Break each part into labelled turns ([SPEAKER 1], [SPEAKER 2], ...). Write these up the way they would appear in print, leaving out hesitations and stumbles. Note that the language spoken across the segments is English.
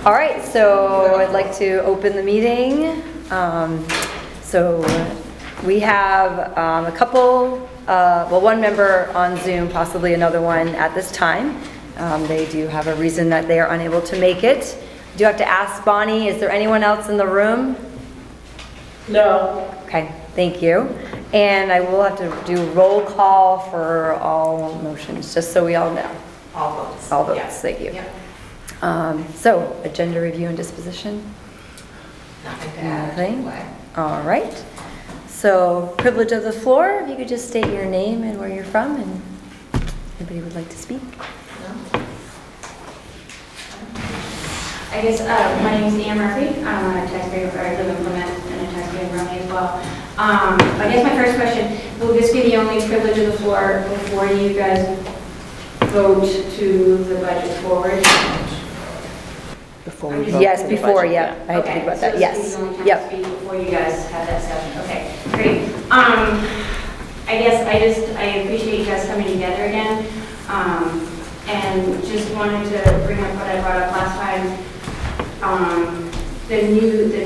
[SPEAKER 1] All right, so I'd like to open the meeting. So we have a couple, well, one member on Zoom, possibly another one at this time. They do have a reason that they are unable to make it. I do have to ask Bonnie, is there anyone else in the room?
[SPEAKER 2] No.
[SPEAKER 1] Okay, thank you. And I will have to do roll call for all motions, just so we all know.
[SPEAKER 2] All votes.
[SPEAKER 1] All votes,
[SPEAKER 2] Yeah.
[SPEAKER 1] thank you.
[SPEAKER 2] Yeah.
[SPEAKER 1] So, agenda review and disposition?
[SPEAKER 2] Nothing to add.
[SPEAKER 1] Nothing?
[SPEAKER 2] Anyway.
[SPEAKER 1] All right. So, privilege of the floor, if you could just state your name and where you're from, and anybody would like to speak?
[SPEAKER 3] I guess my name is Ann Murphy. I'm a taxpayer, I live in Plymouth, and a taxpayer in Raleigh as well. I guess my first question, will this be the only privilege of the floor before you guys vote to the budget forward?
[SPEAKER 4] Before we vote
[SPEAKER 1] Yes,
[SPEAKER 4] for the
[SPEAKER 1] before,
[SPEAKER 4] budget,
[SPEAKER 1] yeah. I had to think about that, yes.
[SPEAKER 3] So this is the only time to
[SPEAKER 1] Yep.
[SPEAKER 3] speak before you guys have that session. Okay, great. I guess I appreciate you guys coming together again. And just wanted to bring up what I brought up last time. The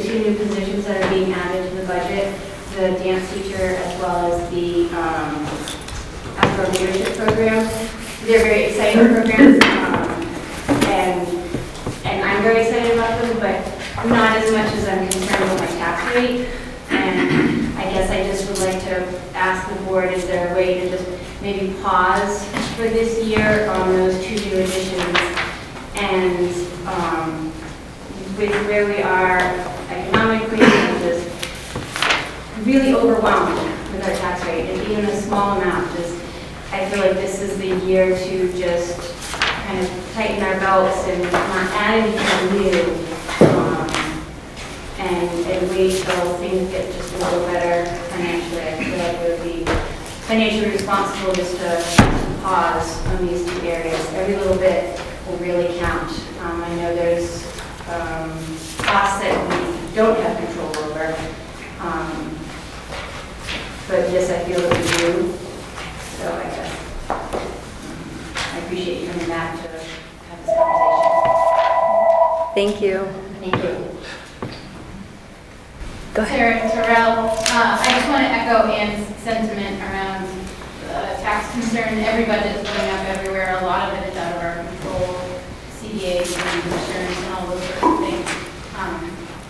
[SPEAKER 3] two new positions that are being added to the budget, the dance teacher as well as the outdoor leadership program. They're very exciting programs, and I'm very excited about them, but not as much as I'm concerned with my tax rate. And I guess I just would like to ask the board, is there a way to just maybe pause for this year on those two new additions? And with where we are economically, I'm just really overwhelmed with our tax rate. And even a small amount, I feel like this is the year to just kind of tighten our belts and not add anything new. And wait till things get just a little better financially. I feel like it would be financially responsible just to pause on these two areas. Every little bit will really count. I know there's costs that we don't have control over, but this I feel that we do. So I guess I appreciate you coming back to have this conversation.
[SPEAKER 1] Thank you.
[SPEAKER 3] Thank you.
[SPEAKER 1] Go ahead.
[SPEAKER 5] Sarah Terrell, I just want to echo Ann's sentiment around tax concern. Every budget is going up everywhere. A lot of it is out of our control, CDAs and insurance and all those sorts of things.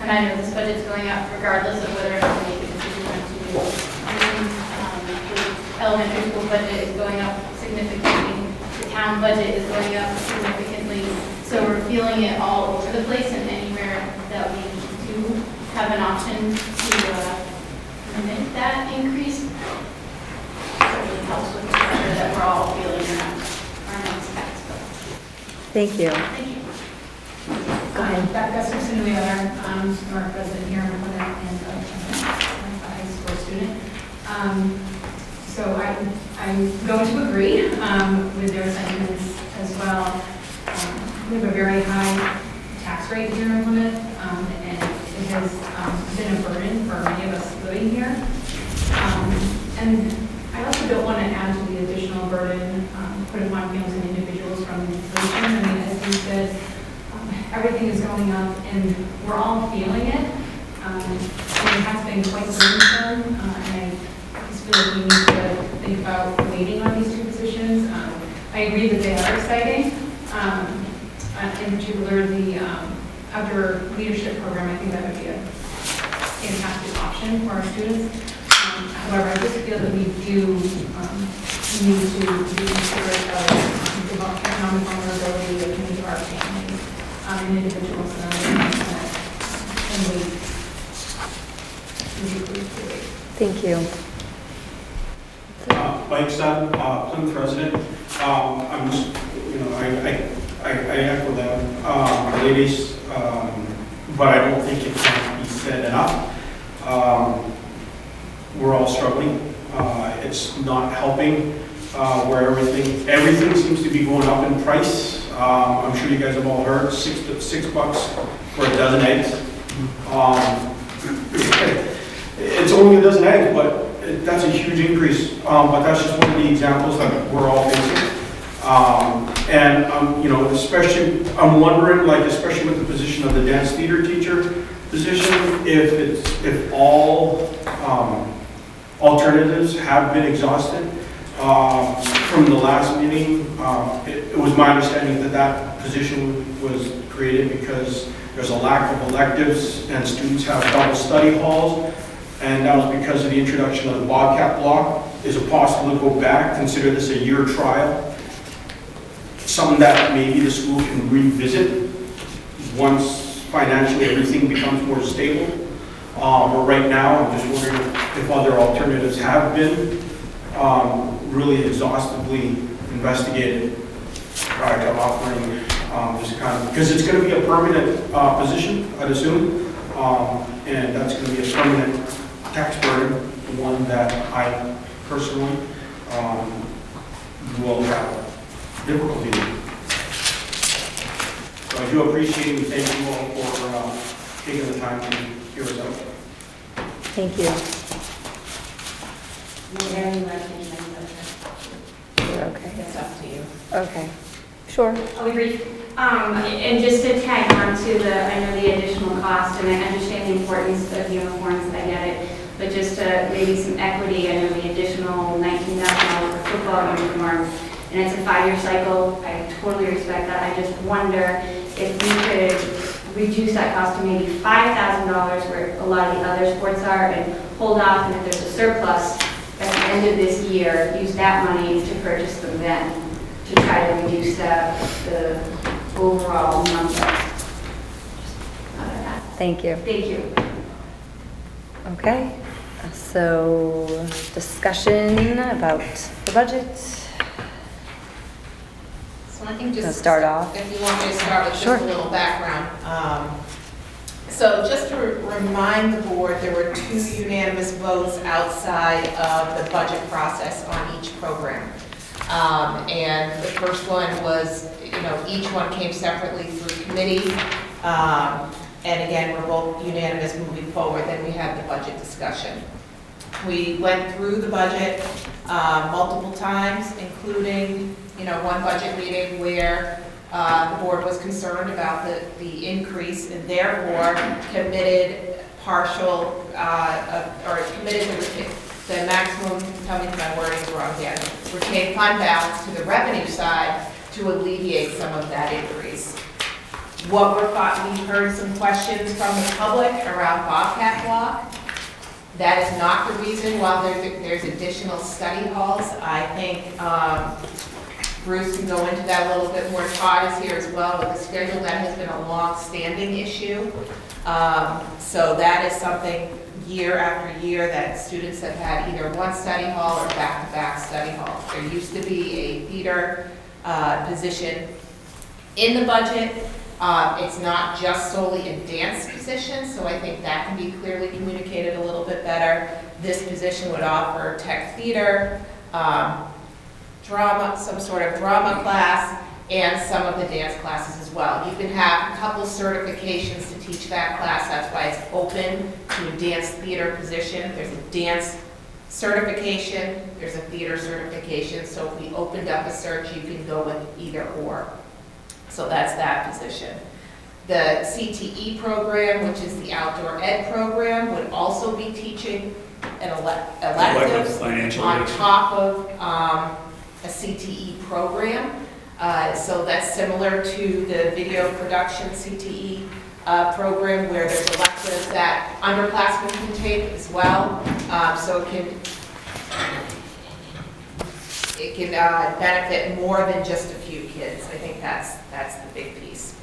[SPEAKER 5] And I know this budget's going up regardless of whether or not we make a decision on to do things. The elementary school budget is going up significantly. The town budget is going up significantly. So we're feeling it all over the place, and anywhere that we do have an option to limit that increase. It really helps with the pressure that we're all feeling around our next tax bill.
[SPEAKER 1] Thank you.
[SPEAKER 5] Thank you.
[SPEAKER 1] Go ahead.
[SPEAKER 6] Beth Gustafson Wheeler, I'm a resident here in Plymouth and a high school student. So I'm going to agree with their sentiments as well. We have a very high tax rate here in Plymouth, and it has been a burden for many of us living here. And I also don't want to add to the additional burden put upon families and individuals from inflation. I mean, as you said, everything is going up, and we're all feeling it. And it has been quite burdensome, and I just feel like we need to think about waiting on these two positions. I agree that they are exciting. In particular, the outdoor leadership program, I think that would be a fantastic option for our students. However, I just feel that we do need to be considerate of economic vulnerability of many of our families and individuals and we
[SPEAKER 1] Thank you.
[SPEAKER 7] Mike Sutton, Plymouth resident. I'm just, I echo them, ladies, but I don't think it can be said enough. We're all struggling. It's not helping where everything seems to be going up in price. I'm sure you guys have all heard $6 for a dozen eggs. It's only a dozen eggs, but that's a huge increase. But that's just one of the examples that we're all facing. And, you know, especially, I'm wondering, like, especially with the position of the dance theater teacher position, if all alternatives have been exhausted. From the last meeting, it was my understanding that that position was created because there's a lack of electives and students have double study halls. And that was because of the introduction of the Bobcat block. Is it possible to go back, consider this a year trial? Something that maybe the school can revisit once financially everything becomes more stable. But right now, I'm just wondering if other alternatives have been really exhaustively investigated prior to offering this kind of, because it's going to be a permanent position, I'd assume, and that's going to be a permanent tax burden, one that I personally will have difficulty with. So I do appreciate and thank you all for taking the time to hear us out.
[SPEAKER 1] Thank you. You're okay.
[SPEAKER 2] It's up to you.
[SPEAKER 1] Okay. Sure.
[SPEAKER 3] I'll be brief. And just to tag on to I know the additional cost, and I understand the importance of uniforms, I get it, but just to maybe some equity, I know the additional $19,000 for football uniforms, and it's a 5-year cycle. I totally respect that. I just wonder if we could reduce that cost to maybe $5,000 where a lot of the other sports are, and hold off, and if there's a surplus at the end of this year, use that money to purchase them then, to try to reduce the overall number.
[SPEAKER 1] Thank you.
[SPEAKER 3] Thank you.
[SPEAKER 1] Okay. So discussion about the budget.
[SPEAKER 2] So I think
[SPEAKER 1] Gonna
[SPEAKER 2] just,
[SPEAKER 1] start off.
[SPEAKER 2] if you want me to start with just
[SPEAKER 1] Sure.
[SPEAKER 2] a little background. So just to remind the board, there were 2 unanimous votes outside of the budget process on each program. And the first one was, you know, each one came separately through committee. And again, we're both unanimous moving forward. Then we had the budget discussion. We went through the budget multiple times, including, you know, one budget meeting where the board was concerned about the increase and therefore committed partial, or committed the maximum, tell me if my wording's wrong again, retain fund balance to the revenue side to alleviate some of that increase. What we heard some questions from the public around Bobcat block. That is not the reason why there's additional study halls. I think Bruce can go into that a little bit more. Todd is here as well with the schedule. That has been a long-standing issue. So that is something year after year that students have had either one study hall or back-to-back study halls. There used to be a theater position in the budget. It's not just solely a dance position, so I think that can be clearly communicated a little bit better. This position would offer tech theater, drama, some sort of drama class, and some of the dance classes as well. You can have a couple certifications to teach that class. That's why it's open to a dance theater position. There's a dance certification, there's a theater certification. So if we opened up a search, you can go with either or. So that's that position. The CTE program, which is the outdoor ed program, would also be teaching an electives on top of a CTE program. So that's similar to the video production CTE program where there's electives that underclassmen can take as well. So it can benefit more than just a few kids. I think that's the big piece.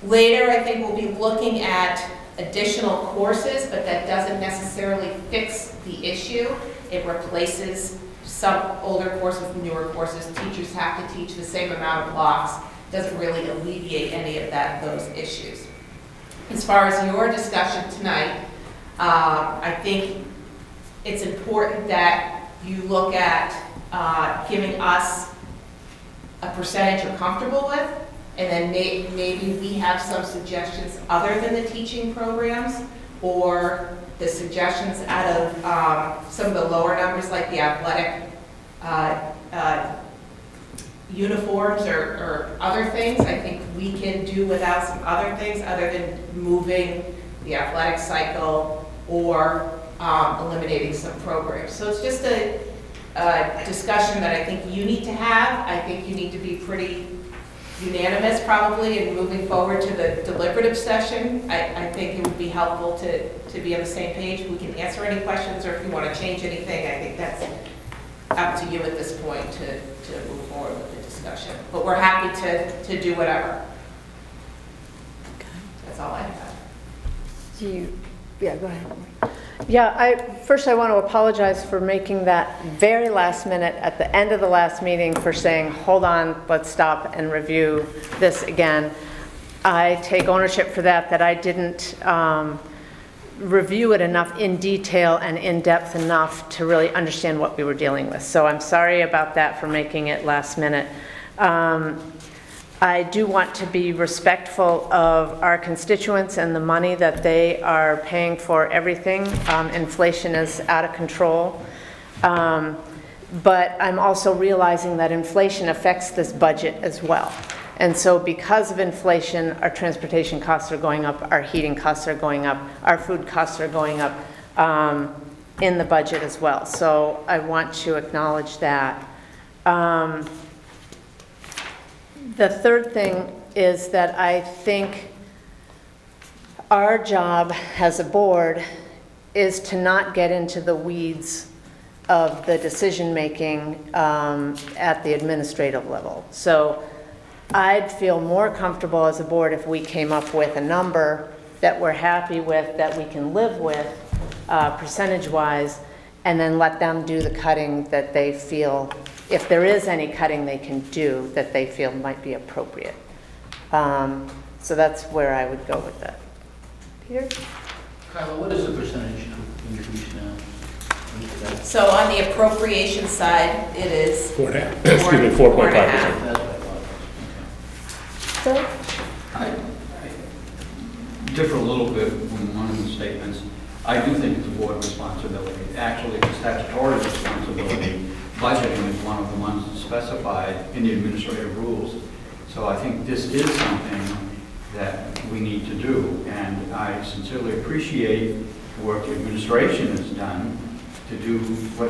[SPEAKER 2] Later, I think we'll be looking at additional courses, but that doesn't necessarily fix the issue. It replaces some older courses with newer courses. Teachers have to teach the same amount of blocks. Doesn't really alleviate any of those issues. As far as your discussion tonight, I think it's important that you look at giving us a percentage you're comfortable with, and then maybe we have some suggestions other than the teaching programs, or the suggestions out of some of the lower numbers like the athletic uniforms or other things. I think we can do without some other things other than moving the athletic cycle or eliminating some programs. So it's just a discussion that I think you need to have. I think you need to be pretty unanimous probably in moving forward to the deliberative session. I think it would be helpful to be on the same page. We can answer any questions, or if you want to change anything, I think that's up to you at this point to move forward with the discussion. But we're happy to do whatever. That's all I have.
[SPEAKER 1] Yeah, go ahead.
[SPEAKER 4] Yeah, first I want to apologize for making that very last minute at the end of the last meeting for saying, hold on, let's stop and review this again. I take ownership for that I didn't review it enough in detail and in depth enough to really understand what we were dealing with. So I'm sorry about that for making it last minute. I do want to be respectful of our constituents and the money that they are paying for everything. Inflation is out of control. But I'm also realizing that inflation affects this budget as well. And so because of inflation, our transportation costs are going up, our heating costs are going up, our food costs are going up in the budget as well. So I want to acknowledge that. The third thing is that I think our job as a board is to not get into the weeds of the decision-making at the administrative level. So I'd feel more comfortable as a board if we came up with a number that we're happy with, that we can live with percentage-wise, and then let them do the cutting that they feel, if there is any cutting they can do, that they feel might be appropriate. So that's where I would go with that. Peter?
[SPEAKER 8] Carla, what is the percentage increase now?
[SPEAKER 2] So on the appropriation side, it is
[SPEAKER 9] 4.5%.
[SPEAKER 2] 4.5%.
[SPEAKER 8] That's what I thought.
[SPEAKER 4] So?
[SPEAKER 8] I differ a little bit from one of the statements. I do think it's a board responsibility. Actually, it's a statutory responsibility. Budgeting is one of the ones specified in the administrative rules. So I think this is something that we need to do. And I sincerely appreciate the work the administration has done to do to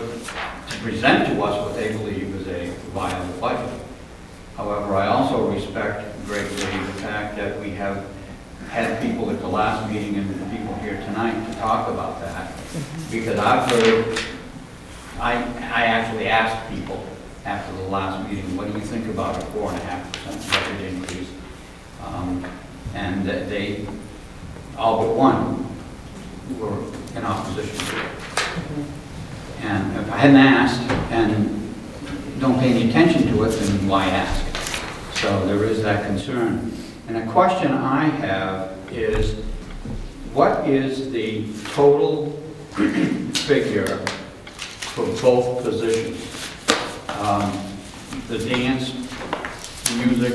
[SPEAKER 8] present to us what they believe is a viable budget. However, I also respect greatly the fact that we have had people at the last meeting and people here tonight to talk about that. Because I've heard, I actually asked people after the last meeting, what do you think about a 4.5% budget increase? And that they, all but one, were in opposition to it. And if I hadn't asked and don't pay any attention to it, then why ask? So there is that concern. And a question I have is, what is the total figure for both positions? The dance, music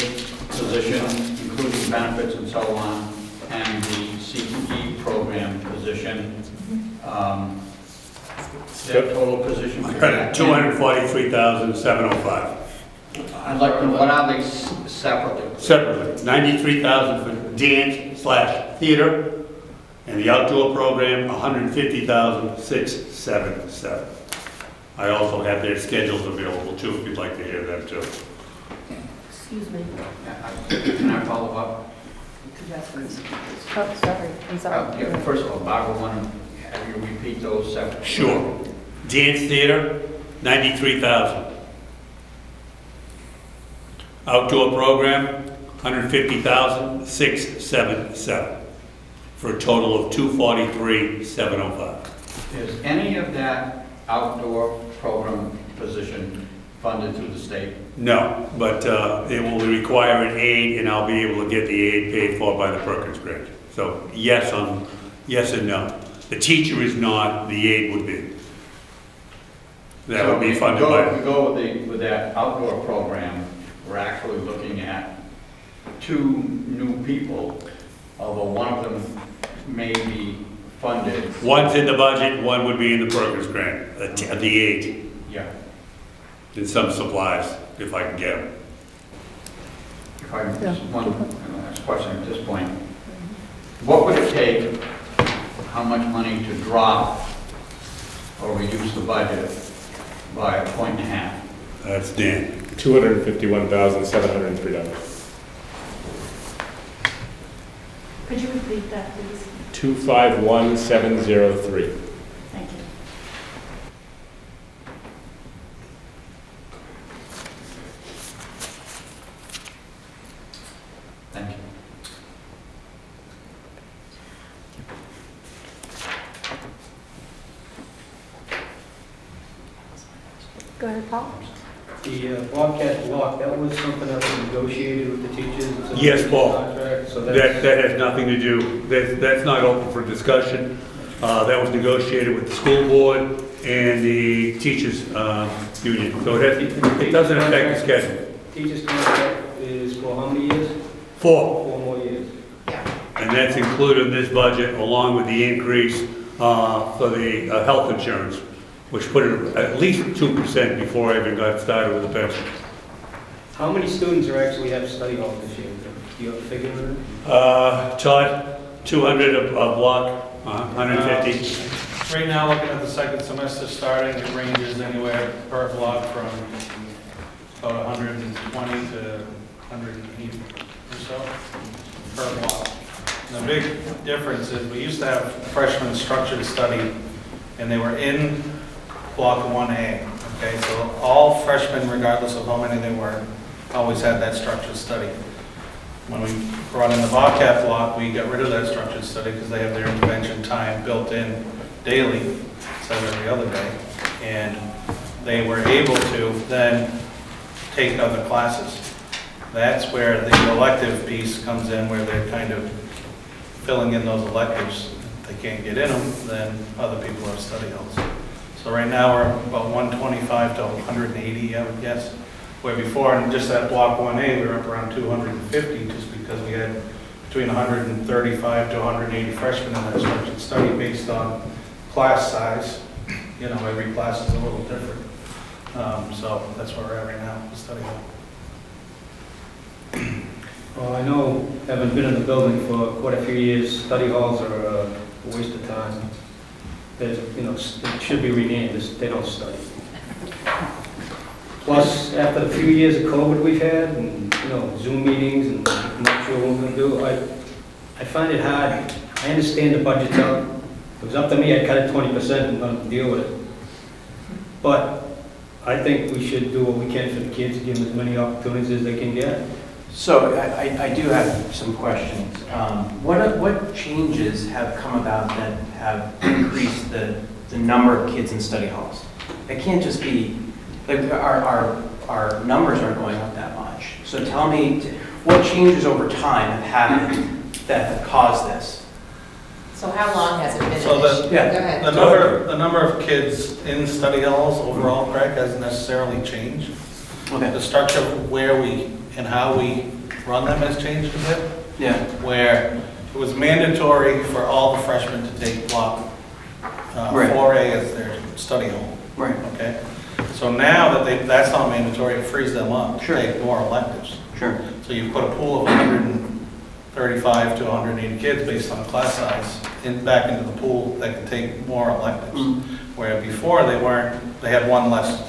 [SPEAKER 8] position, including benefits and so on, and the CTE program position. Their total position for that.
[SPEAKER 9] 243,705.
[SPEAKER 8] I'd like to know, what are they separately?
[SPEAKER 9] Separately, 93,000 for dance/theater, and the outdoor program, 150,677. I also have their schedules available too, if you'd like to hear them too.
[SPEAKER 4] Excuse me.
[SPEAKER 8] Can I follow up?
[SPEAKER 1] Oh, sorry, I'm sorry.
[SPEAKER 8] Yeah, first of all, Barbara, want to have you repeat those separately?
[SPEAKER 9] Sure. Dance theater, 93,000. Outdoor program, 150,677, for a total of 243,705.
[SPEAKER 8] Is any of that outdoor program position funded through the state?
[SPEAKER 9] No, but it will require an aid, and I'll be able to get the aid paid for by the Perkins grant. So yes and no. The teacher is not, the aid would be. That would be funded by.
[SPEAKER 8] If we go with that outdoor program, we're actually looking at 2 new people, although one of them may be funded.
[SPEAKER 9] One's in the budget, one would be in the Perkins grant, the aid,
[SPEAKER 8] Yeah.
[SPEAKER 9] and some supplies, if I can get them.
[SPEAKER 8] if I just one last question at this point. What would it take, how much money to drop or reduce the budget by 1.5 points?
[SPEAKER 9] That's Dan.
[SPEAKER 10] $251,703.
[SPEAKER 3] Could you repeat that, please?
[SPEAKER 10] 251,703.
[SPEAKER 3] Thank you.
[SPEAKER 8] Thank you.
[SPEAKER 4] Go ahead, Paul.
[SPEAKER 11] The Bobcat block, that was something that was negotiated with the teachers? It's a
[SPEAKER 9] Yes, Paul.
[SPEAKER 11] contract, so
[SPEAKER 9] That
[SPEAKER 11] that's,
[SPEAKER 9] has nothing to do, that's not open for discussion. That was negotiated with the school board and the teachers' union. So it doesn't affect the schedule.
[SPEAKER 11] teachers' contract is for how many years?
[SPEAKER 9] 4,
[SPEAKER 11] 4 more years.
[SPEAKER 9] and that's included in this budget along with the increase for the health insurance, which put it at least 2% before I even got started with the pension.
[SPEAKER 11] How many students are actually have study hall this year? Do you have a figure on it?
[SPEAKER 9] Todd, 200 a block, 150.
[SPEAKER 12] Right now, looking at the second semester starting, it ranges anywhere per block from about 120 to 180 or so per block. And the big difference is we used to have freshman structured study, and they were in block 1A. Okay, so all freshmen, regardless of how many they were, always had that structured study. When we brought in the Bobcat block, we got rid of that structured study because they have their intervention time built in daily, instead of every other day. And they were able to then take other classes. That's where the elective piece comes in, where they're kind of filling in those electives. If they can't get in them, then other people have study halls. So right now, we're about 125 to 180, I would guess. Where before, in just that block 1A, we were up around 250, just because we had between 135 to 180 freshmen in that structured study based on class size. You know, every class is a little different. So that's where we're at right now, the study hall.
[SPEAKER 11] Well, I know, having been in the building for quite a few years, study halls are a waste of time. There's, you know, it should be renamed, they don't study. Plus, after the few years of COVID we've had, and, you know, Zoom meetings, and I'm not sure what we're gonna do, I find it hard. I understand the budget's up. If it was up to me, I'd cut it 20% and let them deal with it. But I think we should do what we can for the kids, give them as many opportunities as they can get.
[SPEAKER 13] So I do have some questions. What changes have come about that have increased the number of kids in study halls? It can't just be, like, our numbers aren't going up that much. So tell me, what changes over time have happened that have caused this?
[SPEAKER 2] So how long has it been?
[SPEAKER 12] So
[SPEAKER 2] an issue?
[SPEAKER 12] yeah,
[SPEAKER 2] Go ahead.
[SPEAKER 12] the number of kids in study halls overall, Craig, hasn't necessarily changed.
[SPEAKER 13] Okay.
[SPEAKER 12] The structure of where we and how we run them has changed a bit.
[SPEAKER 13] Yeah.
[SPEAKER 12] Where it was mandatory for all the freshmen to take block
[SPEAKER 13] Right.
[SPEAKER 12] 4A as their study hall.
[SPEAKER 13] Right.
[SPEAKER 12] Okay. So now that that's not mandatory, it frees them up to
[SPEAKER 13] Sure.
[SPEAKER 12] take more electives.
[SPEAKER 13] Sure.
[SPEAKER 12] So you put a pool of 135 to 180 kids based on class size back into the pool that can take more electives. Where before they had one less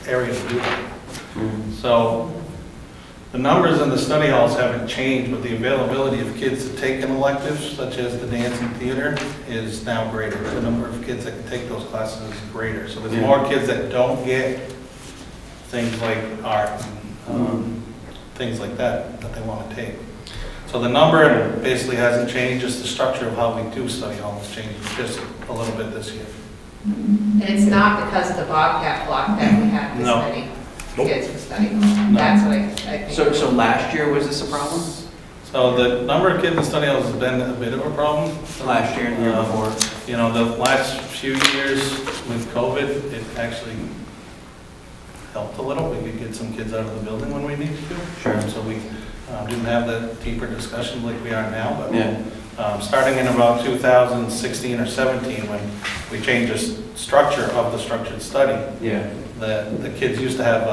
[SPEAKER 12] area to do it. So the numbers in the study halls haven't changed, but the availability of kids to take an elective, such as the dance and theater, is now greater. The number of kids that can take those classes is greater. So there's more kids that don't get things like art, things like that they want to take. So the number basically hasn't changed, just the structure of how we do study hall has changed just a little bit this year.
[SPEAKER 2] And it's not because of the Bobcat block that we have this
[SPEAKER 12] No.
[SPEAKER 2] many kids for study hall. That's what I think.
[SPEAKER 13] So last year, was this a problem?
[SPEAKER 12] So the number of kids in study halls has been a bit of a problem.
[SPEAKER 13] Last year and the year before?
[SPEAKER 12] You know, the last few years with COVID, it actually helped a little. We could get some kids out of the building when we needed to.
[SPEAKER 13] Sure.
[SPEAKER 12] So we didn't have that deeper discussion like we are now, but
[SPEAKER 13] Yeah.
[SPEAKER 12] starting in about 2016 or 17, when we changed the structure of the structured study,
[SPEAKER 13] Yeah.
[SPEAKER 12] the kids used to have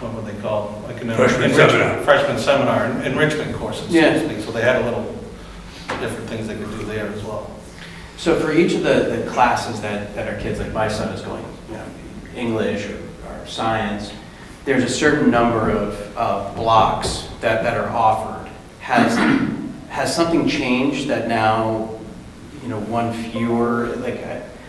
[SPEAKER 12] what would they call, like an
[SPEAKER 9] Freshman seminar.
[SPEAKER 12] freshman seminar, enrichment courses, so
[SPEAKER 13] Yeah.
[SPEAKER 12] to speak. So they had a little different things they could do there as well.
[SPEAKER 13] So for each of the classes that our kids, like my son is going, you know, English or science, there's a certain number of blocks that are offered. Has something changed that now, you know, one fewer, like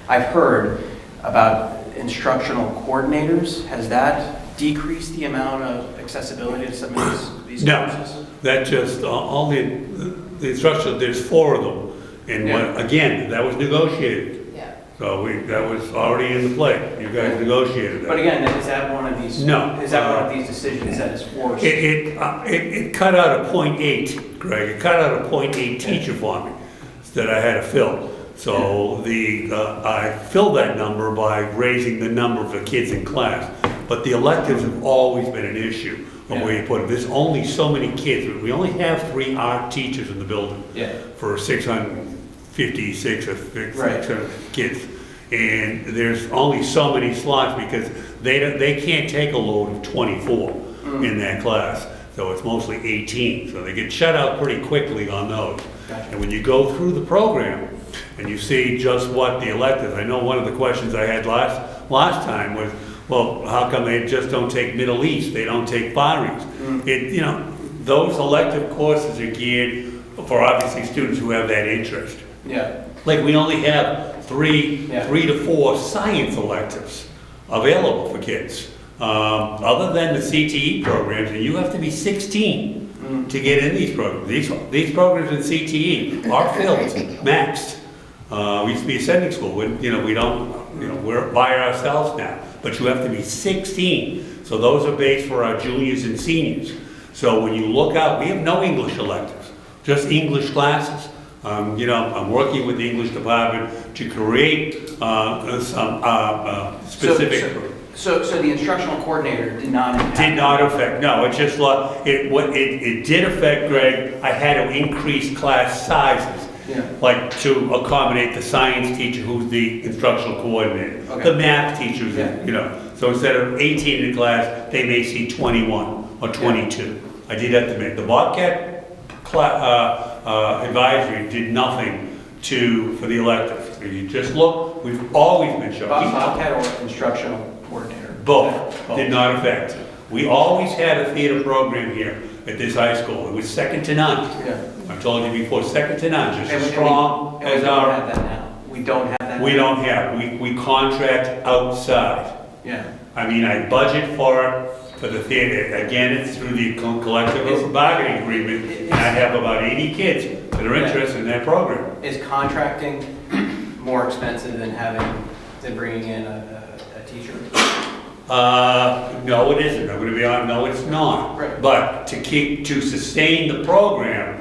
[SPEAKER 13] I've heard about instructional coordinators. Has that decreased the amount of accessibility to some of these
[SPEAKER 9] No.
[SPEAKER 13] courses?
[SPEAKER 9] That just, all the instruction, there's 4 of them. And again, that was negotiated.
[SPEAKER 2] Yeah.
[SPEAKER 9] So that was already in the play. You guys negotiated that.
[SPEAKER 13] But again, is that one of these?
[SPEAKER 9] No.
[SPEAKER 13] Is that one of these decisions that is forced?
[SPEAKER 9] It cut out a .8, Greg. It cut out a .8 teacher for me that I had to fill. So I filled that number by raising the number of the kids in class. But the electives have always been an issue of where you put them. There's only so many kids. We only have 3 art teachers in the building for 656 or 600 kids. And there's only so many slots because they can't take a load of 24 in that class. So it's mostly 18. So they get shut out pretty quickly on those.
[SPEAKER 13] Gotcha.
[SPEAKER 9] And when you go through the program and you see just what the electives, I know one of the questions I had last time was, well, how come they just don't take Middle East? They don't take Far East? You know, those elective courses are geared for obviously students who have that interest.
[SPEAKER 13] Yeah.
[SPEAKER 9] Like we only have three to four science electives available for kids. Other than the CTE programs, and you have to be 16 to get in these programs. These programs in CTE are filled, maxed. We used to be a sending school. We're by ourselves now. But you have to be 16. So those are based for our juniors and seniors. So when you look out, we have no English electives, just English classes. I'm working with the English department to create some specific.
[SPEAKER 13] So the instructional coordinator did not impact?
[SPEAKER 9] Did not affect, no, it just, it did affect, Greg, I had to increase class sizes. Like to accommodate the science teacher who's the instructional coordinator.
[SPEAKER 13] Okay.
[SPEAKER 9] The math teachers, so instead of 18 in the class, they may see 21 or 22. I did have to make, the Bobcat advisory did nothing for the electives. If you just look, we've always been showing.
[SPEAKER 13] Bobcat or instructional coordinator?
[SPEAKER 9] Both did not affect. We always had a theater program here at this high school. It was second to none. I told you before, second to none, just as strong as our.
[SPEAKER 13] We don't have that now. We don't have that.
[SPEAKER 9] We don't have. We contract outside.
[SPEAKER 13] Yeah.
[SPEAKER 9] I mean, I budget for it for the theater. Again, it's through the collective bargaining agreement, and I have about 80 kids that are interested in that program.
[SPEAKER 13] Is contracting more expensive than bringing in a teacher?
[SPEAKER 9] No, it isn't. I'm going to be honest. No, it's not.
[SPEAKER 13] Right.
[SPEAKER 9] But to sustain the program,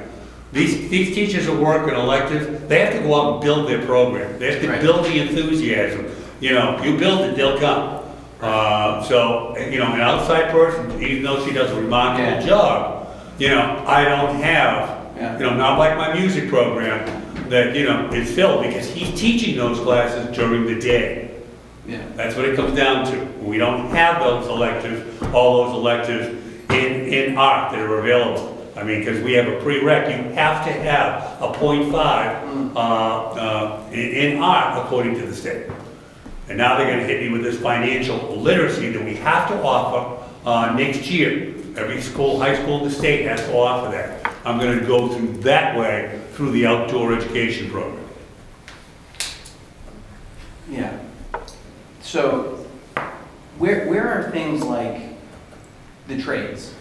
[SPEAKER 9] these teachers are working electives. They have to go out and build their program. They have to build the enthusiasm. You build it, they'll come. So an outside person, even though she does a remarkable job, I don't have, not like my music program that, is filled because he's teaching those classes during the day.
[SPEAKER 13] Yeah.
[SPEAKER 9] That's what it comes down to. We don't have those electives, all those electives in art that are available. I mean, because we have a prereq, you have to have a .5 in art according to the state. And now they're going to hit me with this financial literacy that we have to offer next year. Every school, high school in the state has to offer that. I'm going to go through that way through the outdoor education program.
[SPEAKER 13] Yeah. So where are things like the trades?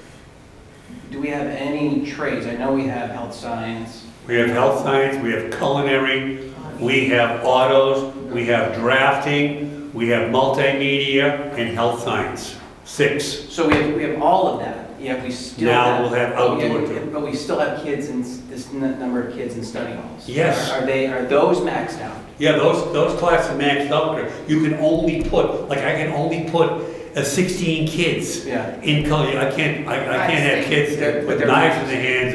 [SPEAKER 13] Do we have any trades? I know we have health science.
[SPEAKER 9] We have health science, we have culinary, we have autos, we have drafting, we have multimedia, and health science. 6.
[SPEAKER 13] So we have all of that. Yeah, we still
[SPEAKER 9] Now we'll have outdoor too.
[SPEAKER 13] But we still have kids in this number of kids in study halls.
[SPEAKER 9] Yes.
[SPEAKER 13] Are those maxed out?
[SPEAKER 9] Yeah, those classes maxed out. You can only put, I can only put 16 kids in culinary. I can't have kids with knives in their hands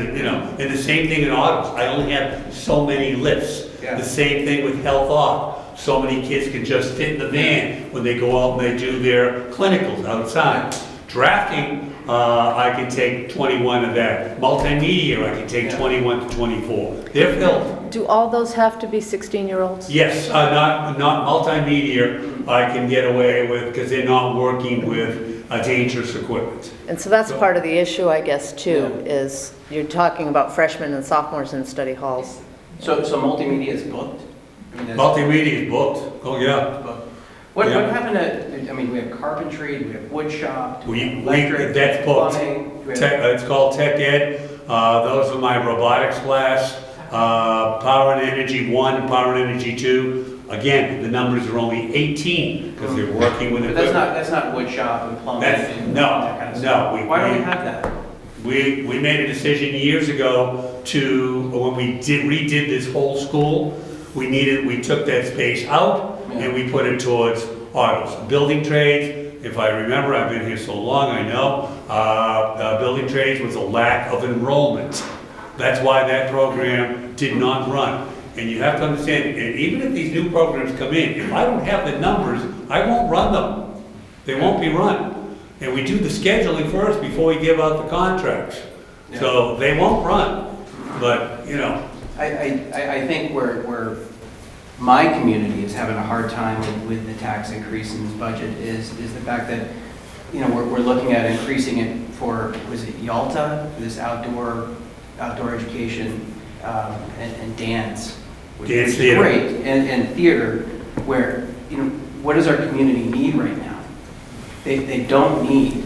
[SPEAKER 9] and the same thing in autos. I only have so many lifts.
[SPEAKER 13] Yeah.
[SPEAKER 9] The same thing with health op. So many kids can just fit in the van when they go out and they do their clinicals outside. Drafting, I can take 21 of that. Multimedia, I can take 21 to 24. They're filled.
[SPEAKER 4] Do all those have to be 16-year-olds?
[SPEAKER 9] Yes, not multimedia, I can get away with, because they're not working with dangerous equipment.
[SPEAKER 4] And so that's part of the issue, I guess, too, is you're talking about freshmen and sophomores in study halls.
[SPEAKER 13] So multimedia is booked? I mean,
[SPEAKER 9] Multimedia is booked, oh yeah.
[SPEAKER 13] What
[SPEAKER 9] Yeah.
[SPEAKER 13] happened to, I mean, we have carpentry, we have wood shop,
[SPEAKER 9] That's booked.
[SPEAKER 13] plumbing. we have-
[SPEAKER 9] It's called Tech Ed. Those are my robotics class. Power and Energy 1, Power and Energy 2. Again, the numbers are only 18 because they're working with
[SPEAKER 13] But
[SPEAKER 9] equipment.
[SPEAKER 13] that's not wood shop and plumbing
[SPEAKER 9] That's-
[SPEAKER 13] and
[SPEAKER 9] no,
[SPEAKER 13] that kind of stuff.
[SPEAKER 9] no,
[SPEAKER 13] Why don't we have that?
[SPEAKER 9] We made a decision years ago when we redid this whole school, we took that space out and we put it towards autos. Building trades, if I remember, I've been here so long, I know, building trades was a lack of enrollment. That's why that program did not run. And you have to understand, and even if these new programs come in, if I don't have the numbers, I won't run them. They won't be run. And we do the scheduling first before we give out the contracts. So they won't run, but, you know.
[SPEAKER 13] I think where my community is having a hard time with the tax increase in this budget is the fact that, you know, we're looking at increasing it for, was it Yalta, for this outdoor education and dance. Which
[SPEAKER 9] Dance
[SPEAKER 13] is
[SPEAKER 9] theater.
[SPEAKER 13] Great, and theater, where, you know, what does our community need right now? They don't need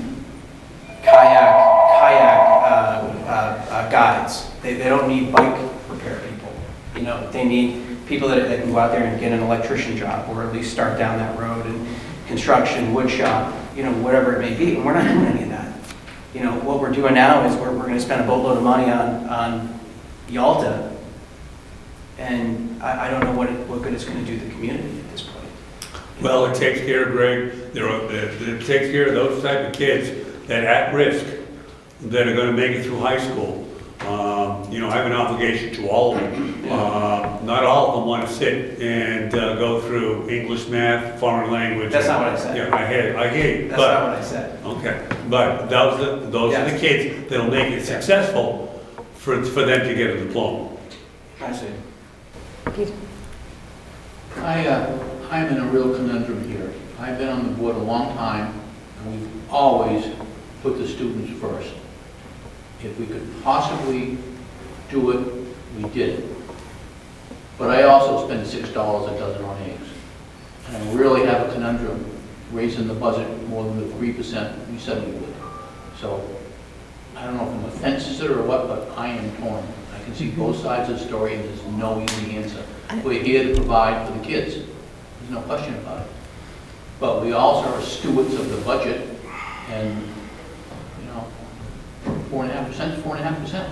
[SPEAKER 13] kayak guides. They don't need bike repair people. You know, they need people that can go out there and get an electrician job, or at least start down that road, and construction, wood shop, you know, whatever it may be. And we're not doing any of that. You know, what we're doing now is we're going to spend a boatload of money on Yalta, and I don't know what good it's going to do to the community at this point.
[SPEAKER 9] Well, it takes care of, Greg, it takes care of those type of kids that are at risk, that are gonna make it through high school. You know, I have an obligation to all of them. Not all of them wanna sit and go through English, math, foreign language.
[SPEAKER 13] That's not what I said.
[SPEAKER 9] Yeah, I hear you.
[SPEAKER 13] That's not what I said.
[SPEAKER 9] Okay, but those are the kids that'll make it successful for them to get a diploma.
[SPEAKER 13] I see.
[SPEAKER 8] I'm in a real conundrum here. I've been on the board a long time, and we've always put the students first. If we could possibly do it, we did it. But I also spend $6 a dozen on eggs. And I really have a conundrum raising the budget more than the 3% we said we would. So, I don't know if I'm a fence sitter or what, but I am torn. I can see both sides of the story, and there's no easy answer. We're here to provide for the kids. There's no question about it. But we also are stewards of the budget, and, you know, 4.5% is 4.5%.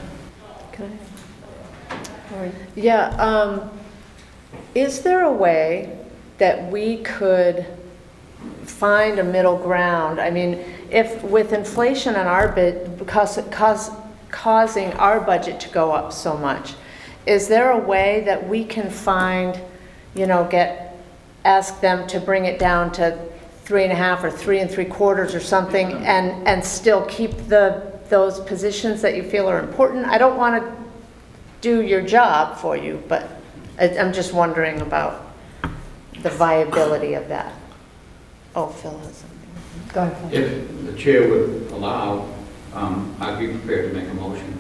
[SPEAKER 4] Yeah, is there a way that we could find a middle ground? I mean, if with inflation on our bid, causing our budget to go up so much, is there a way that we can find, you know, ask them to bring it down to 3.5 or 3 3/4 or something, and still keep those positions that you feel are important? I don't want to do your job for you, but I'm just wondering about the viability of that. Oh, Phil has something. Go ahead, Phil.
[SPEAKER 8] If the chair would allow, I'd be prepared to make a motion.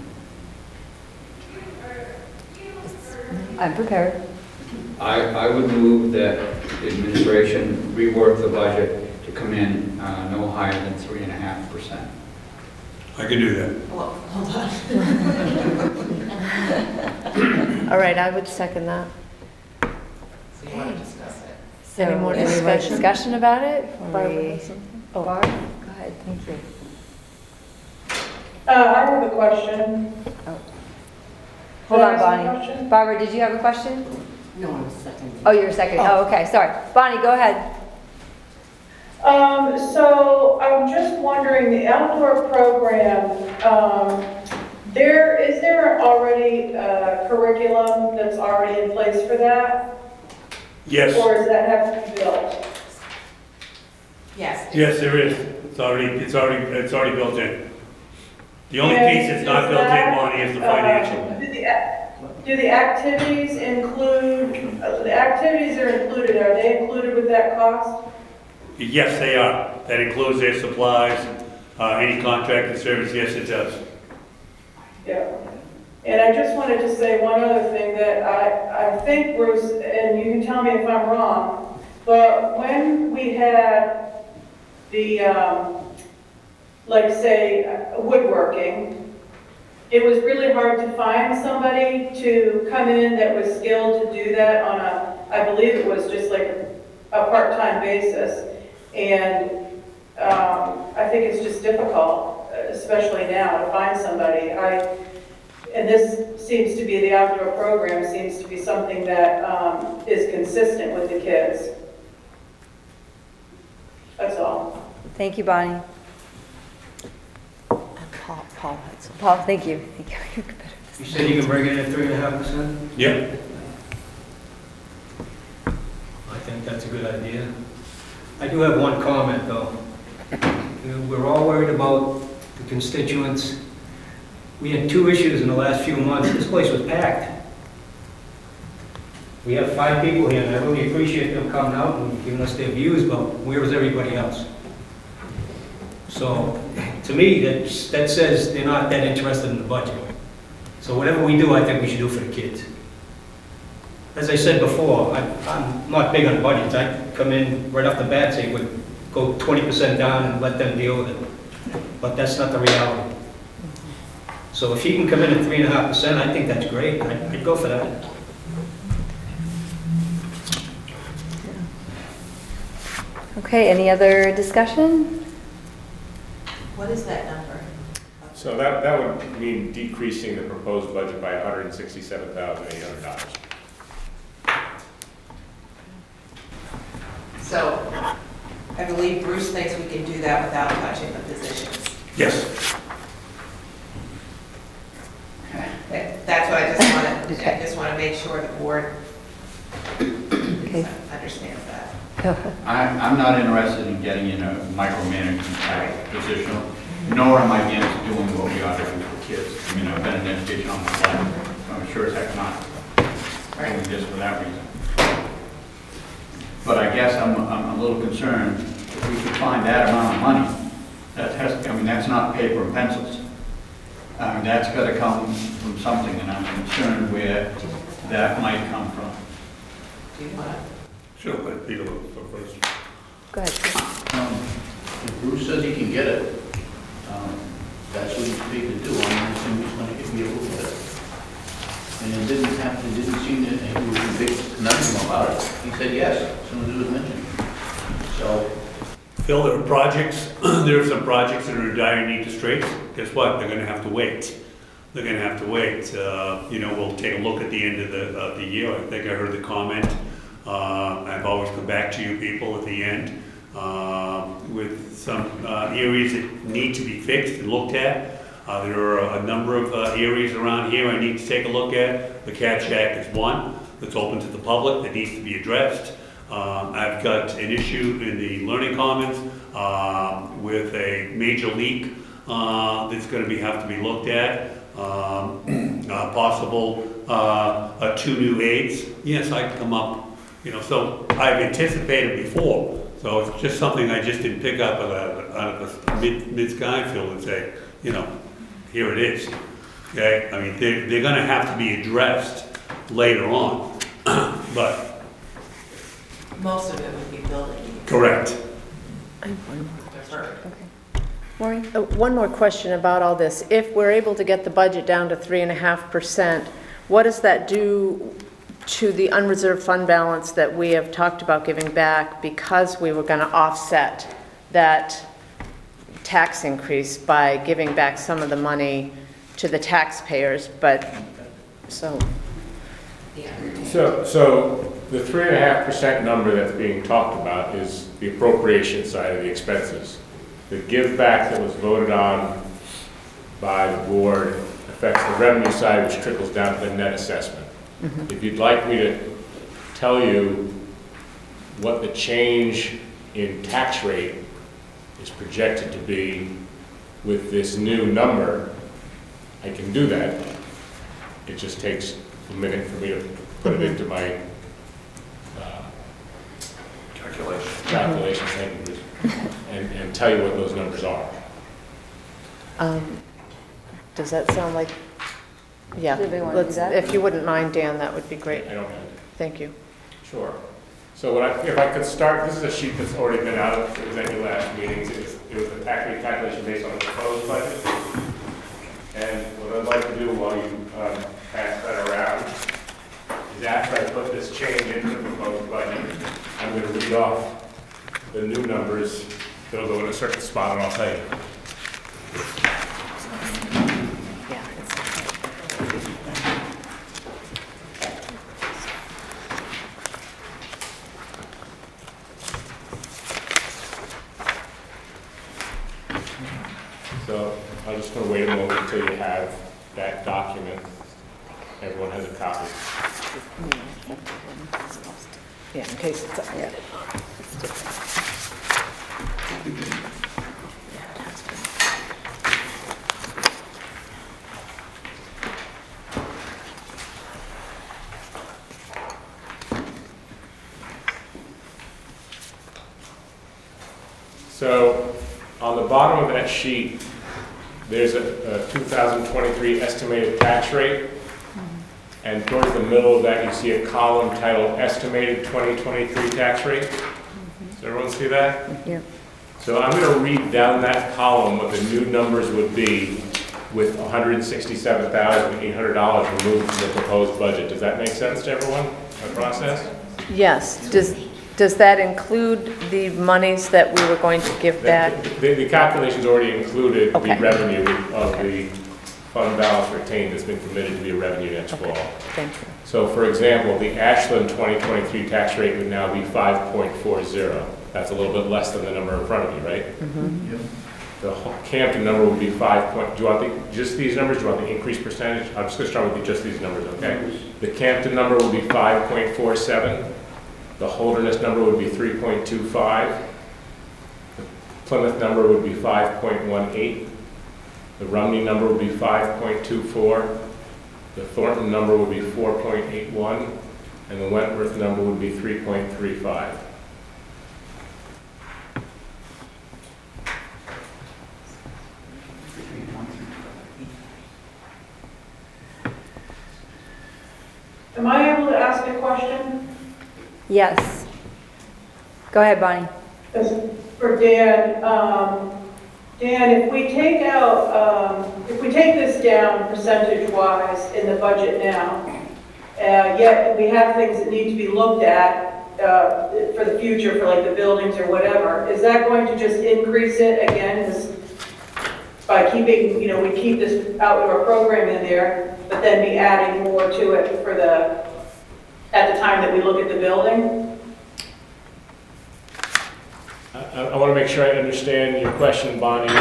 [SPEAKER 1] I'm prepared.
[SPEAKER 8] I would move that the administration rework the budget to come in no higher than 3.5%.
[SPEAKER 9] I can do that.
[SPEAKER 2] Well, hold on.
[SPEAKER 4] All right, I would second that.
[SPEAKER 2] So you want to discuss it?
[SPEAKER 1] So
[SPEAKER 4] Any more discussion?
[SPEAKER 1] discussion about it? Or
[SPEAKER 4] Barbara
[SPEAKER 1] we-
[SPEAKER 4] has something?
[SPEAKER 1] Oh, Barb, go ahead, thank you.
[SPEAKER 10] I have a question.
[SPEAKER 1] Hold
[SPEAKER 10] Did I
[SPEAKER 1] on,
[SPEAKER 10] ask a
[SPEAKER 1] Bonnie.
[SPEAKER 10] question?
[SPEAKER 1] Barbara, did you have a question?
[SPEAKER 10] No, I was second.
[SPEAKER 1] Oh, you're second. Oh, okay, sorry. Bonnie, go ahead.
[SPEAKER 10] So I'm just wondering, the outdoor program, is there already a curriculum that's already in place for that?
[SPEAKER 9] Yes,
[SPEAKER 10] Or does that have to be built?
[SPEAKER 2] Yes.
[SPEAKER 9] yes, there is. It's already built in. The only
[SPEAKER 10] And
[SPEAKER 9] piece that's not
[SPEAKER 10] is
[SPEAKER 9] built in,
[SPEAKER 10] that,
[SPEAKER 9] Bonnie, is the financial.
[SPEAKER 10] Do the activities include, the activities are included, are they included with that cost?
[SPEAKER 9] Yes, they are. That includes their supplies, any contracted service, yes, it does.
[SPEAKER 10] Yeah. And I just wanted to say one other thing that I think, Bruce, and you can tell me if I'm wrong, but when we had the, like say, woodworking, it was really hard to find somebody to come in that was skilled to do that on a, I believe it was just like a part-time basis. And I think it's just difficult, especially now, to find somebody. And this seems to be, the outdoor program seems to be something that is consistent with the kids. That's all.
[SPEAKER 1] Thank you, Bonnie. Paul, thank you.
[SPEAKER 11] You said you can bring it in at 3.5%?
[SPEAKER 9] Yep.
[SPEAKER 11] I think that's a good idea. I do have one comment, though. We're all worried about the constituents. We had 2 issues in the last few months. This place was packed. We have 5 people here, and I really appreciate them coming out and giving us their views, but where is everybody else? So, to me, that says they're not that interested in the budget. So whatever we do, I think we should do for the kids. As I said before, I'm not big on budgets. I come in right off the bat, say, we'd go 20% down and let them deal with it. But that's not the reality. So if he can come in at 3.5%, I think that's great. I'd go for that.
[SPEAKER 1] Okay, any other discussion?
[SPEAKER 2] What is that number?
[SPEAKER 14] So that would mean decreasing the proposed budget by $167,800.
[SPEAKER 2] So I believe Bruce thinks we can do that without touching the positions.
[SPEAKER 9] Yes.
[SPEAKER 2] That's what I just want to make sure the board
[SPEAKER 1] Okay.
[SPEAKER 2] understands that.
[SPEAKER 8] I'm not interested in getting in a micromanagement type position, nor am I against doing what we ought to do for kids. I mean, I've been in education all my life. I'm sure as heck not doing this for that reason. But I guess I'm a little concerned if we could find that amount of money. That's not paper and pencils. That's got to come from something, and I'm concerned where that might come from.
[SPEAKER 2] Do you want to?
[SPEAKER 9] Sure, let Peter go first.
[SPEAKER 1] Go ahead.
[SPEAKER 15] If Bruce says he can get it, that's what he's paid to do. I'm going to assume he's going to be able to get it. And it didn't seem that he was a big conundrum about it. He said yes, as soon as it was mentioned. So.
[SPEAKER 9] Phil, there are some projects that are in dire need to straits. Guess what? They're gonna have to wait. They're gonna have to wait. We'll take a look at the end of the year. I think I heard the comment. I've always come back to you people at the end with some areas that need to be fixed and looked at. There are a number of areas around here I need to take a look at. The Cat Shack is one that's open to the public that needs to be addressed. I've got an issue in the Learning Commons with a major leak that's going to have to be looked at. Possible 2 new aides. Yes, I can come up. So I've anticipated before. So it's just something I just didn't pick up out of the mid-sky field and say, here it is. Okay, I mean they're going to have to be addressed later on, but.
[SPEAKER 2] Most of it would be building.
[SPEAKER 9] Correct.
[SPEAKER 2] Deferred.
[SPEAKER 1] Maureen?
[SPEAKER 4] One more question about all this. If we're able to get the budget down to 3.5%, what does that do to the unreserved fund balance that we have talked about giving back because we were going to offset that tax increase by giving back some of the money to the taxpayers, So
[SPEAKER 14] the 3.5% number that's being talked about is the appropriation side of the expenses. The give back that was voted on by the board affects the revenue side, which trickles down to the net assessment. Mm-hmm. If you'd like me to tell you what the change in tax rate is projected to be with this new number, I can do that. It just takes a minute for me to put it into my calculations and tell you what those numbers are.
[SPEAKER 4] Does that sound like, yeah,
[SPEAKER 1] Does everyone do
[SPEAKER 4] let's,
[SPEAKER 1] that?
[SPEAKER 4] if you wouldn't mind, Dan, that would be great.
[SPEAKER 14] I don't have it.
[SPEAKER 4] Thank you.
[SPEAKER 14] Sure. So if I could start, this is a sheet that's already been out, it was at your last meetings. It was a tax rate calculation based on the proposed budget. And what I'd like to do while you pass that around is after I put this change into the proposed budget, I'm going to read off the new numbers. They'll go in a certain spot and I'll tell you. So I'm just going to wait a moment until you have that document. Everyone has a copy.
[SPEAKER 4] Yeah, in case it's updated.
[SPEAKER 14] So on the bottom of that sheet, there's a 2023 estimated tax rate. And towards the middle of that, you see a column titled Estimated 2023 Tax Rate. Does everyone see that?
[SPEAKER 1] Yeah.
[SPEAKER 14] So I'm going to read down that column what the new numbers would be with $167,800 removed from the proposed budget. Does that make sense to everyone, the process?
[SPEAKER 4] Yes. Does that include the monies that we were going to give back?
[SPEAKER 14] The calculations already included
[SPEAKER 4] Okay.
[SPEAKER 14] the revenue of the fund balance retained that's been committed to be a revenue next fall.
[SPEAKER 4] Thank you.
[SPEAKER 14] So for example, the Ashland 2023 tax rate would now be 5.40. That's a little bit less than the number in front of you, right?
[SPEAKER 15] Yep.
[SPEAKER 14] The Campton number would be 5 point, do you want just these numbers? Do you want the increased percentage? I'm just going to start with just these numbers, okay? The Campton number would be 5.47. The Holderness number would be 3.25. The Plymouth number would be 5.18. The Rumney number would be 5.24. The Thornton number would be 4.81. And the Wentworth number would be 3.35.
[SPEAKER 10] Am I able to ask a question?
[SPEAKER 1] Yes. Go ahead, Bonnie.
[SPEAKER 10] This is for Dan. Dan, if we take out, if we take this down percentage-wise in the budget now, yet we have things that need to be looked at for the future, for like the buildings or whatever, is that going to just increase it again? By keeping, you know, we keep this outdoor program in there, but then be adding more to it for at the time that we look at the building?
[SPEAKER 14] I want to make sure I understand your question, Bonnie.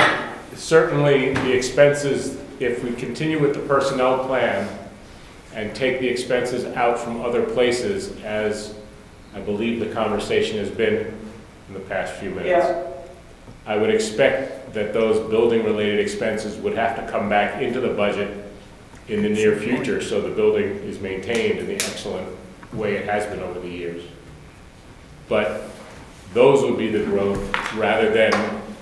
[SPEAKER 14] Certainly, the expenses, if we continue with the personnel plan and take the expenses out from other places, as I believe the conversation has been in the past few minutes,
[SPEAKER 10] Yeah.
[SPEAKER 14] I would expect that those building-related expenses would have to come back into the budget in the near future, so the building is maintained in the excellent way it has been over the years. But those would be the growth rather than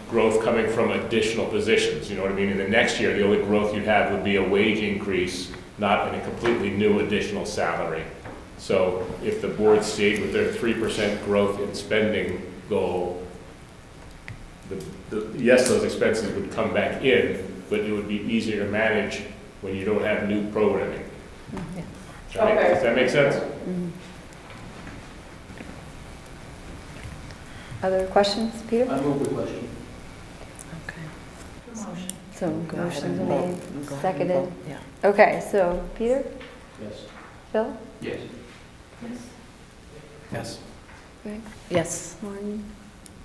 [SPEAKER 14] growth coming from additional positions. You know what I mean? In the next year, the only growth you'd have would be a wage increase, not in a completely new additional salary. So if the board stayed with their 3% growth in spending goal, yes, those expenses would come back in, but it would be easier to manage when you don't have new programming.
[SPEAKER 10] Okay.
[SPEAKER 14] Does that make sense?
[SPEAKER 1] Other questions, Peter?
[SPEAKER 15] I move the question.
[SPEAKER 1] Okay. So motion's
[SPEAKER 4] and
[SPEAKER 1] been
[SPEAKER 4] vote.
[SPEAKER 1] made,
[SPEAKER 4] Go ahead and
[SPEAKER 1] seconded.
[SPEAKER 4] vote. Yeah.
[SPEAKER 1] Okay, so Peter,
[SPEAKER 15] Yes.
[SPEAKER 1] Phil,
[SPEAKER 15] Yes.
[SPEAKER 13] Yes.
[SPEAKER 1] Greg,
[SPEAKER 4] Yes.
[SPEAKER 1] Maureen,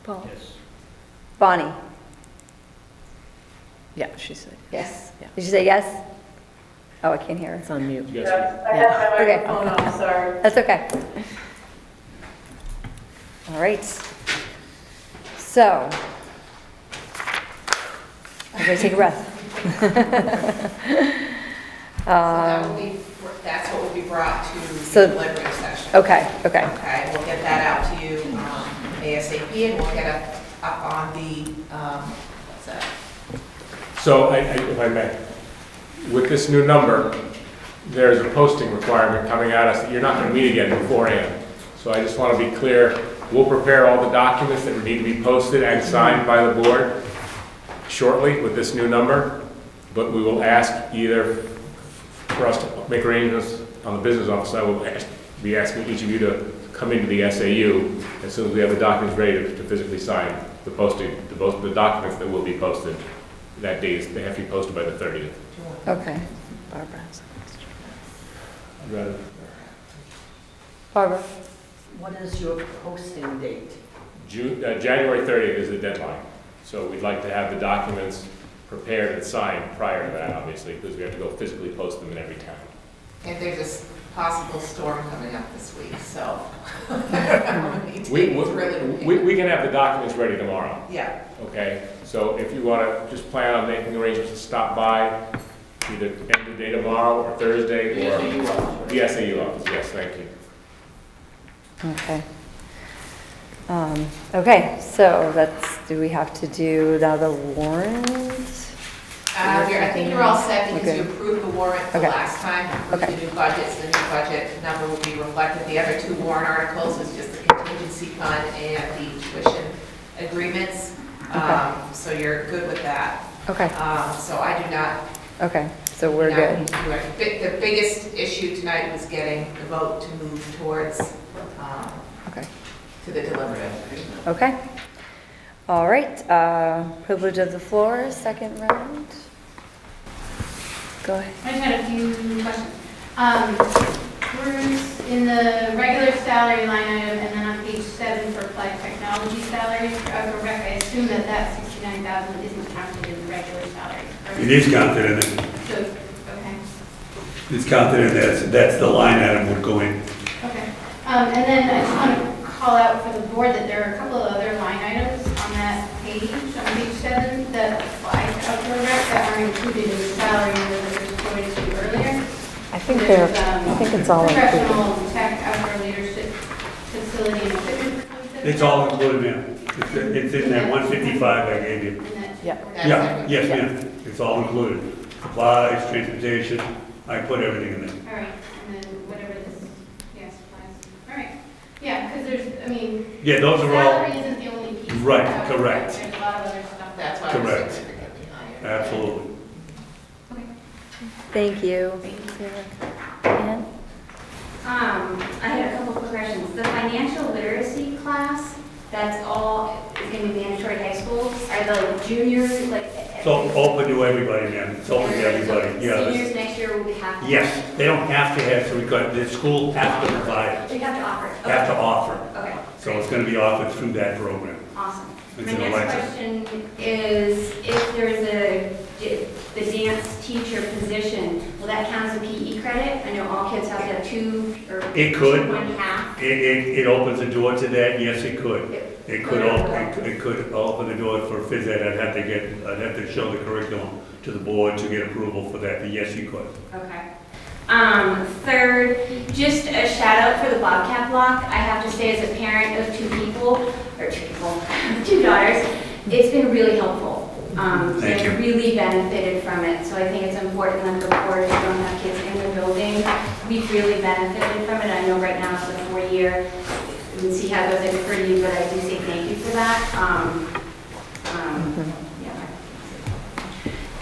[SPEAKER 1] Paul,
[SPEAKER 15] Yes.
[SPEAKER 1] Bonnie.
[SPEAKER 4] Yeah, she said.
[SPEAKER 1] Yes.
[SPEAKER 4] Yeah.
[SPEAKER 1] Did you say yes? Oh, I can't hear her.
[SPEAKER 4] It's on mute.
[SPEAKER 14] You guys-
[SPEAKER 10] Yes, I have my
[SPEAKER 1] Okay.
[SPEAKER 10] microphone on, sorry.
[SPEAKER 1] That's okay. All right. So, Everybody take a breath.
[SPEAKER 2] So that will be, that's what will be brought to
[SPEAKER 1] So-
[SPEAKER 2] the deliberative session.
[SPEAKER 1] Okay, okay.
[SPEAKER 2] Okay, we'll get that out to you ASAP, and we'll get it up on the, what's that?
[SPEAKER 14] So, if I may, with this new number, there's a posting requirement coming at us that you're not going to meet again beforehand. So I just want to be clear, we'll prepare all the documents that need to be posted and signed by the board shortly with this new number, but we will ask either for us to make arrangements on the business office. I will be asking each of you to come into the SAU as soon as we have the documents ready to physically sign the posting, the documents that will be posted. That day, they have to be posted by the 30th.
[SPEAKER 1] Okay. Barbara has a question.
[SPEAKER 14] I'd rather-
[SPEAKER 1] Barbara?
[SPEAKER 16] What is your posting date?
[SPEAKER 14] January 30th is the deadline. So we'd like to have the documents prepared and signed prior to that, obviously, because we have to go physically post them in every town.
[SPEAKER 2] And there's a possible storm coming up this week, so.
[SPEAKER 14] We can have the documents ready tomorrow,
[SPEAKER 2] Yeah,
[SPEAKER 14] okay? So if you want to just plan on making arrangements to stop by, either end of the day tomorrow or Thursday, or the SAU office, yes, thank you.
[SPEAKER 1] Okay. Okay, so do we have to do now the warrant?
[SPEAKER 2] I think you're all set because
[SPEAKER 1] Okay.
[SPEAKER 2] you approved the warrant the
[SPEAKER 1] Okay.
[SPEAKER 2] last time. Approved
[SPEAKER 1] Okay.
[SPEAKER 2] the new budgets, the new budget number will be reflected. The other two warrant articles is just the contingency fund and the tuition agreements. So you're good with that.
[SPEAKER 1] Okay,
[SPEAKER 2] So I do not.
[SPEAKER 1] okay, so we're good.
[SPEAKER 2] The biggest issue tonight was getting the vote to move towards,
[SPEAKER 1] Okay.
[SPEAKER 2] to the deliberative.
[SPEAKER 1] Okay. All right, privilege of the floor, second round. Go ahead.
[SPEAKER 5] I just had a few questions. Bruce, in the regular salary line item, and then on page 7 for applied technology salaries for outdoor rec, I assume that that 69,000 isn't counted in the regular salary.
[SPEAKER 9] It is counted in it.
[SPEAKER 5] So, okay.
[SPEAKER 9] It's counted in there. That's the line item would go in.
[SPEAKER 5] Okay. And then I just want to call out for the board that there are a couple of other line items on that page, on page 7, that apply to outdoor rec that are included in the salary number that was quoted to you earlier.
[SPEAKER 4] I think
[SPEAKER 5] There's,
[SPEAKER 4] it's all included.
[SPEAKER 5] Professional tech outdoor leadership facility and equipment.
[SPEAKER 9] It's all included in. It's in that 155 I gave you.
[SPEAKER 5] And that's-
[SPEAKER 4] Yeah.
[SPEAKER 9] Yeah, yes, ma'am. It's all included. Supplies, transportation, I put everything in there.
[SPEAKER 5] All right, and then whatever this, yeah, supplies. All right. Yeah, because there's, I mean,
[SPEAKER 9] Yeah, those are all,
[SPEAKER 5] salary isn't the only piece.
[SPEAKER 9] Right,
[SPEAKER 5] of that.
[SPEAKER 9] correct.
[SPEAKER 5] There's a lot of other stuff.
[SPEAKER 2] That's why I was
[SPEAKER 9] Correct.
[SPEAKER 2] significant behind it.
[SPEAKER 9] absolutely.
[SPEAKER 1] Thank you. Ann?
[SPEAKER 3] I had a couple quick questions. The financial literacy class, that's all, is going to be mandatory high school? Are the juniors, like?
[SPEAKER 9] So open to everybody, ma'am. It's open to everybody, yeah.
[SPEAKER 3] Seniors next year will be half?
[SPEAKER 9] Yes, they don't have to have, so the school has to provide it,
[SPEAKER 3] We have to offer it?
[SPEAKER 9] have to offer.
[SPEAKER 3] Okay.
[SPEAKER 9] So it's going to be offered through that program.
[SPEAKER 3] Awesome.
[SPEAKER 9] It's
[SPEAKER 3] My
[SPEAKER 9] an
[SPEAKER 3] next
[SPEAKER 9] elective.
[SPEAKER 3] question is, if there's the dance teacher position, will that count as a PE credit? I know all kids have to have 2 or
[SPEAKER 9] It could.
[SPEAKER 3] 1/2.
[SPEAKER 9] It opens the door to that, yes, it could. It could
[SPEAKER 3] Okay.
[SPEAKER 9] open the door for phys ed. I'd have to show the curriculum to the board to get approval for that, but yes, you could.
[SPEAKER 3] Okay. Third, just a shout out for the Bobcat block. I have to say, as a parent of 2 daughters, it's been really helpful.
[SPEAKER 9] Thank you.
[SPEAKER 3] They've really benefited from it, so I think it's important that the board, don't have kids in the building. We've really benefited from it. I know right now it's the 4th year. We'll see how it goes in for you, but I do say thank you for that. Yeah.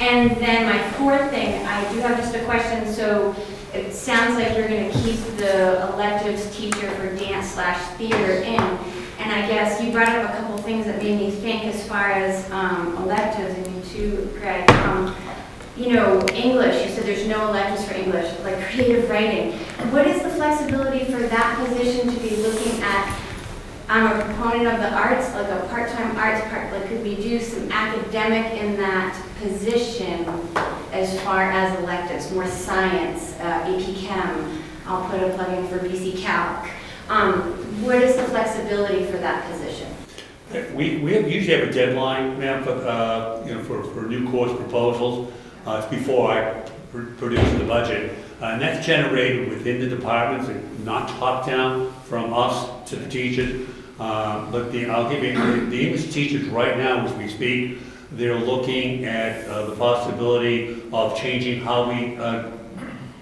[SPEAKER 3] And then my 4th thing, I do have just a question. So it sounds like you're going to keep the electives teacher for dance/theater in. And I guess you brought up a couple things that made me think as far as electives, and you too, Greg. English, you said there's no electives for English, like creative writing. What is the flexibility for that position to be looking at? I'm a proponent of the arts, like a part-time arts part, like could we do some academic in that position as far as electives, more science, AP Chem, I'll put a plug in for BC Calc. What is the flexibility for that position?
[SPEAKER 9] usually have a deadline, ma'am, for, for new course proposals. It's before I produce the budget. And that's generated within the departments, not top-down from us to the teachers. But I'll give you, the English teachers right now, as we speak, they're looking at the possibility of changing how we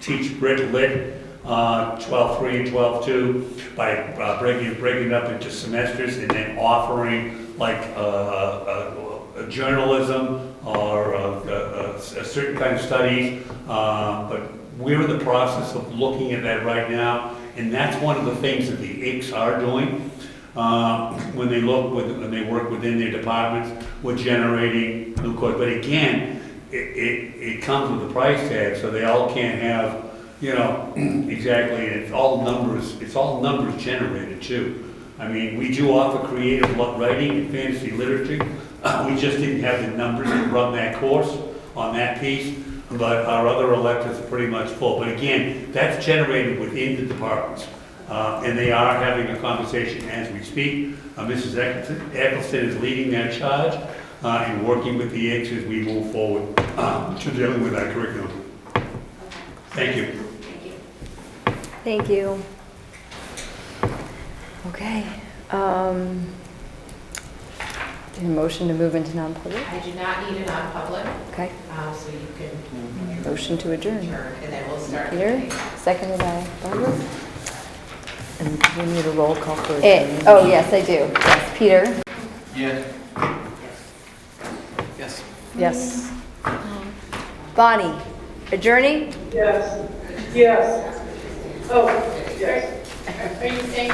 [SPEAKER 9] teach Brit Lit 12.3 and 12.2 by breaking it up into semesters and then offering like a journalism or a certain kind of studies. But we're in the process of looking at that right now, and that's one of the things that the ICs are doing. When they work within their departments, we're generating new course. But again, it comes with a price tag, so they all can't have, exactly, and it's all numbers generated too. I mean, we do offer creative writing and fantasy literature. We just didn't have the numbers to run that course on that piece, but our other electives are pretty much full. But again, that's generated within the departments. And they are having a conversation as we speak. Mrs. Eccleston is leading that charge and working with the ICs as we move forward to dealing with our curriculum. Thank you.
[SPEAKER 1] Thank you. Okay. Do a motion to move into non-public?
[SPEAKER 2] I do not need a non-public,
[SPEAKER 1] Okay.
[SPEAKER 2] so you can
[SPEAKER 1] Motion to adjourn.
[SPEAKER 2] adjourn, and then we'll start. the
[SPEAKER 1] Peter,
[SPEAKER 2] meeting.
[SPEAKER 1] seconded by Barbara.
[SPEAKER 4] And we need a roll call for
[SPEAKER 1] Oh, yes, I do. Yes, Peter.
[SPEAKER 13] Yes. Yes.
[SPEAKER 4] Yes.
[SPEAKER 1] Bonnie, adjourning?
[SPEAKER 10] Yes, yes. Oh, yes.
[SPEAKER 5] Are you saying